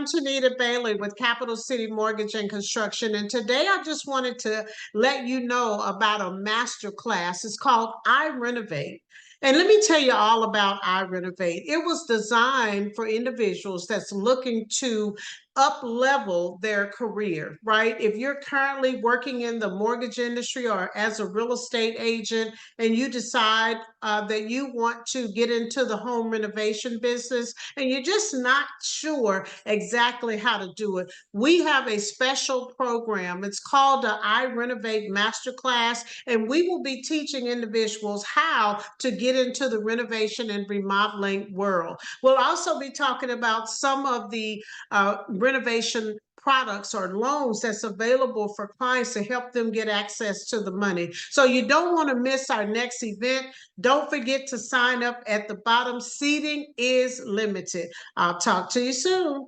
I'm Tanita Bailey with Capital City Mortgage and Construction, and today I just wanted to let you know about a master class. It's called I Renovate. And let me tell you all about I Renovate. It was designed for individuals that's looking to up level their career, right? If you're currently working in the mortgage industry or as a real estate agent and you decide that you want to get into the home renovation business and you're just not sure exactly how to do it, we have a special program. It's called the I Renovate Masterclass, and we will be teaching individuals how to get into the renovation and remodeling world. We'll also be talking about some of the renovation products or loans that's available for clients to help them get access to the money. So you don't want to miss our next event. Don't forget to sign up at the bottom. Seating is limited. I'll talk to you soon.